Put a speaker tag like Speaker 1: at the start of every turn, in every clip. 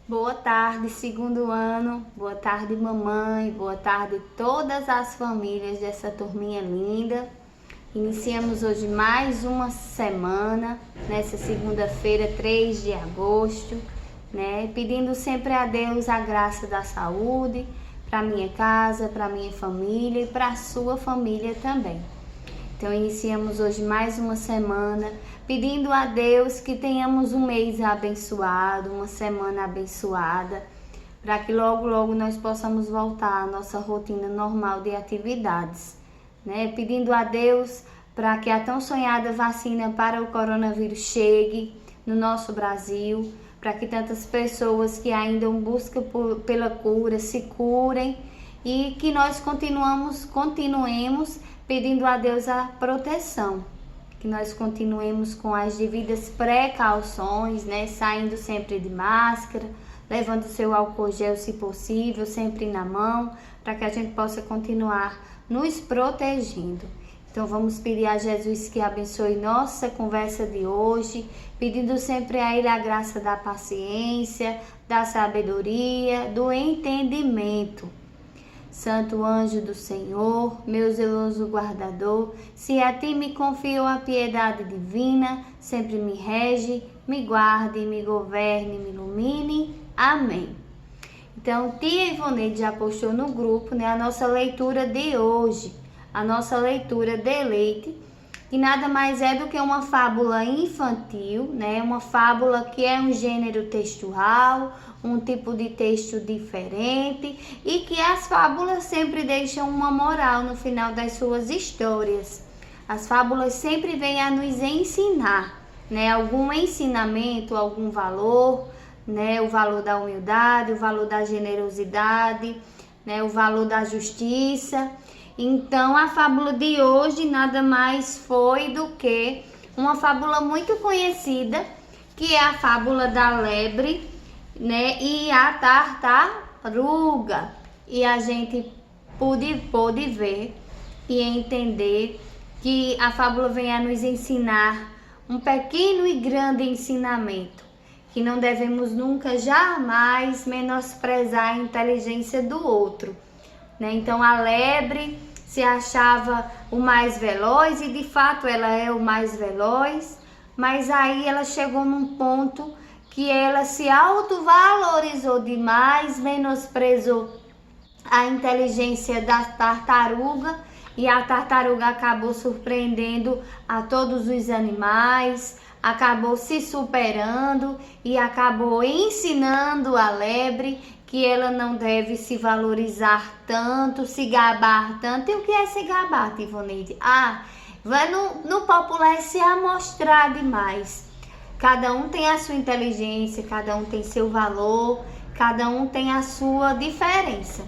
Speaker 1: Boa tarde, segundo ano. Boa tarde, mamãe. Boa tarde, todas as famílias dessa turminha linda. Iniciamos hoje mais uma semana, nessa segunda-feira, 3 de agosto, né? Pedindo sempre a Deus a graça da saúde para minha casa, para minha família e para a sua família também. Então, iniciamos hoje mais uma semana, pedindo a Deus que tenhamos um mês abençoado, uma semana abençoada, para que logo nós possamos voltar à nossa rotina normal de atividades, né? Pedindo a Deus para que a tão sonhada vacina para o coronavírus chegue no nosso Brasil, para que tantas pessoas que ainda buscam pela cura se curem e que nós continuemos pedindo a Deus a proteção, que nós continuemos com as devidas precauções, né? Saindo sempre de máscara, levando seu álcool gel se possível, sempre na mão, para que a gente possa continuar nos protegendo. Então vamos pedir a Jesus que abençoe nossa conversa de hoje, pedindo sempre a Ele a graça da paciência, da sabedoria, do entendimento. Santo anjo do Senhor, meu zeloso guardador, se a ti me confio a piedade divina, sempre me rege, me guarde, me governe, me ilumine. Amém. Então, tia Ivoneide já postou no grupo, né, a nossa leitura de hoje, a nossa leitura de Leite, que nada mais é do que uma fábula infantil, né, uma fábula que é um gênero textual, um tipo de texto diferente e que as fábulas sempre deixam uma moral no final das suas histórias. As fábulas sempre vêm a nos ensinar, né, algum ensinamento, algum valor, né, o valor da humildade, o valor da generosidade, né, o valor da justiça. Então, a fábula de hoje nada mais foi do que uma fábula muito conhecida, que é a fábula da lebre, né, e a tartaruga. E a gente pôde ver e entender que a fábula vem a nos ensinar um pequeno e grande ensinamento, que não devemos nunca, jamais menosprezar a inteligência do outro, né? Então a lebre se achava o mais veloz e de fato ela é o mais veloz, mas aí ela chegou num ponto que ela se autovalorizou demais, menosprezou a inteligência da tartaruga e a tartaruga acabou surpreendendo a todos os animais, acabou se superando e acabou ensinando a lebre que ela não deve se valorizar tanto, se gabar tanto. E o que é se gabar, Ivoneide? Vai no popular se amostrar demais. Cada um tem a sua inteligência, cada um tem seu valor, cada um tem a sua diferença.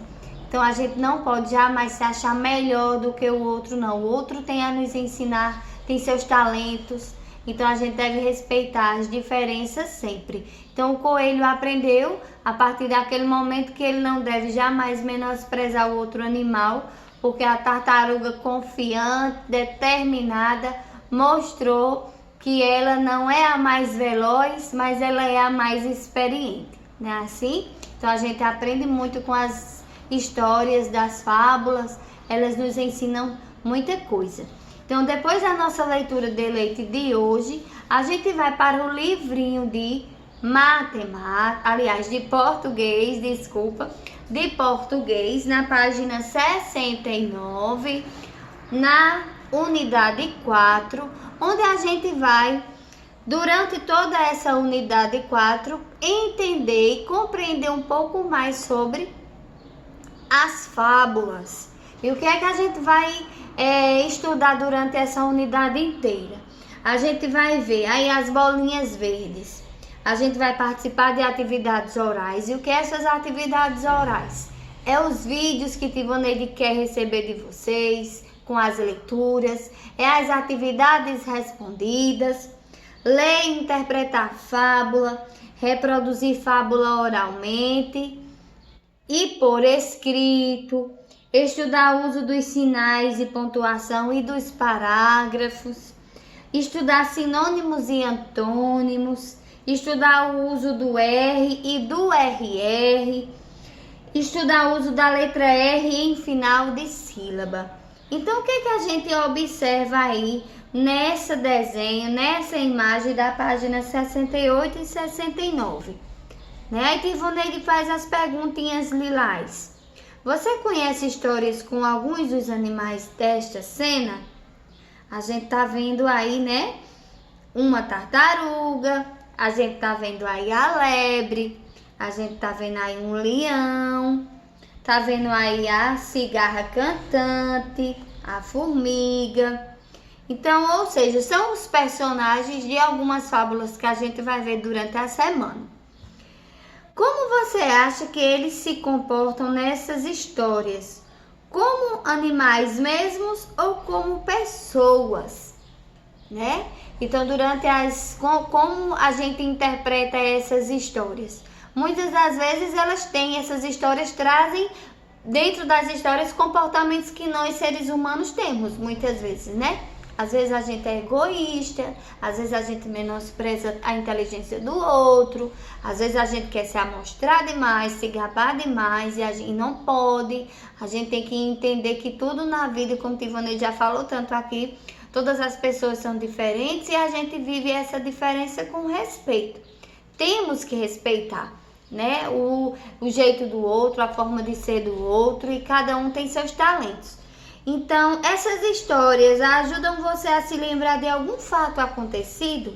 Speaker 1: Então a gente não pode jamais se achar melhor do que o outro, não. O outro tem a nos ensinar, tem seus talentos. Então a gente deve respeitar as diferenças sempre. Então o coelho aprendeu a partir daquele momento que ele não deve jamais menosprezar o outro animal, porque a tartaruga confiante, determinada, mostrou que ela não é a mais veloz, mas ela é a mais experiente, não é assim? Então a gente aprende muito com as histórias das fábulas, elas nos ensinam muita coisa. Então, depois da nossa leitura de Leite de hoje, a gente vai para o livrinho de português, na página 69, na unidade 4, onde a gente vai, durante toda essa unidade 4, entender e compreender um pouco mais sobre as fábulas. E o que é que a gente vai estudar durante essa unidade inteira? A gente vai ver aí as bolinhas verdes. A gente vai participar de atividades orais. E o que é essas atividades orais? É os vídeos que Ivoneide quer receber de vocês, com as leituras. É as atividades respondidas. Ler e interpretar fábula. Reproduzir fábula oralmente e por escrito. Estudar o uso dos sinais de pontuação e dos parágrafos, estudar sinônimos e antônimos, estudar o uso do R e do RR, estudar o uso da letra R em final de sílaba. Então, o que a gente observa aí nessa desenho, nessa imagem da página 68 e 69? Né? A Ivoneide faz as perguntinhas lilás. Você conhece histórias com alguns dos animais desta cena? A gente tá vendo aí, né? Uma tartaruga, a gente tá vendo aí a lebre, a gente tá vendo aí um leão, tá vendo aí a cigarra cantante, a formiga. Então, ou seja, são os personagens de algumas fábulas que a gente vai ver durante a semana. Como você acha que eles se comportam nessas histórias? Como animais mesmos ou como pessoas, né? Então, como a gente interpreta essas histórias? Muitas das vezes essas histórias trazem dentro das histórias comportamentos que nós seres humanos temos, muitas vezes, né? Às vezes a gente é egoísta, às vezes a gente menospreza a inteligência do outro, às vezes a gente quer se amostrar demais, se gabar demais e a gente não pode. A gente tem que entender que tudo na vida, como o Tivone já falou tanto aqui, todas as pessoas são diferentes e a gente vive essa diferença com respeito. Temos que respeitar, né? O jeito do outro, a forma de ser do outro, e cada um tem seus talentos. Então, essas histórias ajudam você a se lembrar de algum fato acontecido?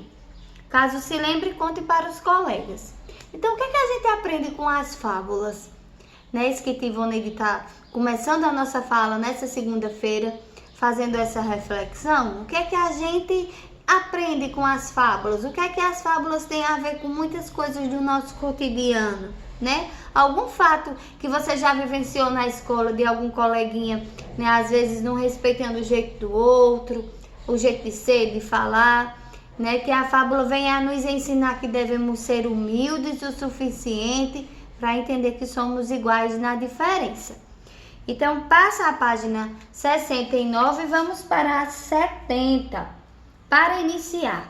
Speaker 1: Caso se lembre, conte para os colegas. Então, o que a gente aprende com as fábulas? Né? Isso que Tivone está começando a nossa fala nessa segunda-feira, fazendo essa reflexão. O que a gente aprende com as fábulas? O que as fábulas têm a ver com muitas coisas do nosso cotidiano, né? Algum fato que você já vivenciou na escola de algum coleguinha, né? Às vezes não respeitando o jeito do outro, o jeito de ser, de falar, né? Que a fábula vem a nos ensinar que devemos ser humildes o suficiente para entender que somos iguais na diferença. Então, passa a página 69 e vamos para a 70. Para iniciar.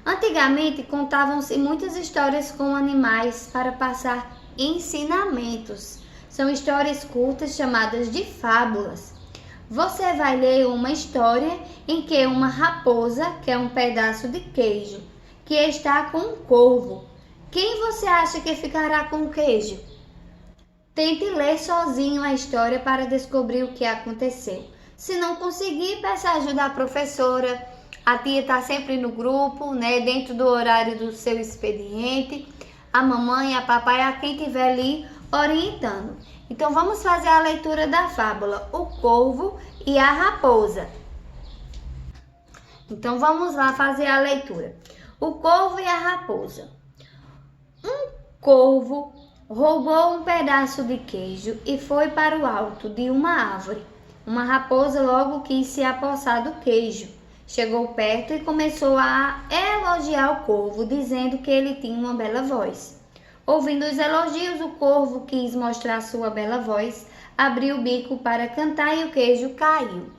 Speaker 1: Antigamente, contavam-se muitas histórias com animais para passar ensinamentos. São histórias curtas chamadas de fábulas. Você vai ler uma história em que uma raposa quer um pedaço de queijo, que está com um corvo. Quem você acha que ficará com o queijo? Tente ler sozinho a história para descobrir o que aconteceu. Se não conseguir, peça ajuda à professora. A tia está sempre no grupo, né, dentro do horário do seu expediente. A mamãe, a papai, a quem estiver ali orientando. Então, vamos fazer a leitura da fábula O Corvo e a Raposa. Então, vamos lá fazer a leitura. O Corvo e a Raposa. Um corvo roubou um pedaço de queijo e foi para o alto de uma árvore. Uma raposa logo quis se apossar do queijo. Chegou perto e começou a elogiar o corvo, dizendo que ele tinha uma bela voz. Ouvindo os elogios, o corvo quis mostrar sua bela voz, abriu o bico para cantar e o queijo caiu.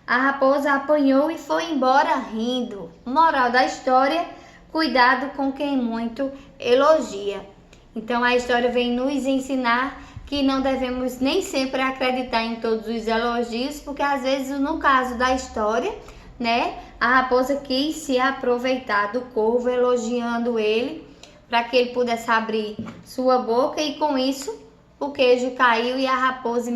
Speaker 1: A raposa apanhou e foi embora rindo. Moral da história: cuidado com quem muito elogia. Então a história vem nos ensinar que não devemos nem sempre acreditar em todos os elogios, porque às vezes no caso da história, né, a raposa quis se aproveitar do corvo elogiando ele para que ele pudesse abrir sua boca e com isso o queijo caiu e a raposa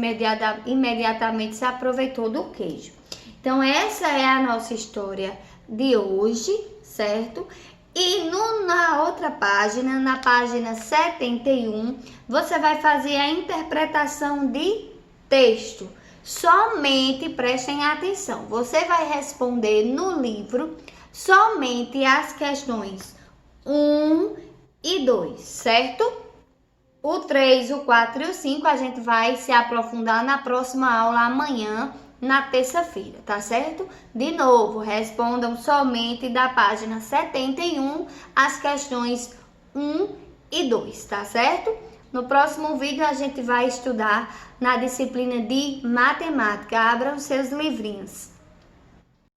Speaker 1: imediatamente se aproveitou do queijo. Então essa é a nossa história de hoje, certo? E na outra página, na página 71, você vai fazer a interpretação de texto. Somente prestem atenção. Você vai responder no livro somente as questões 1 e 2, certo? O 3, o 4 e o 5 a gente vai se aprofundar na próxima aula amanhã, na terça-feira, tá certo? De novo, respondam somente da página 71 as questões 1 e 2, tá certo? No próximo vídeo a gente vai estudar na disciplina de matemática. Abram seus livrinhos.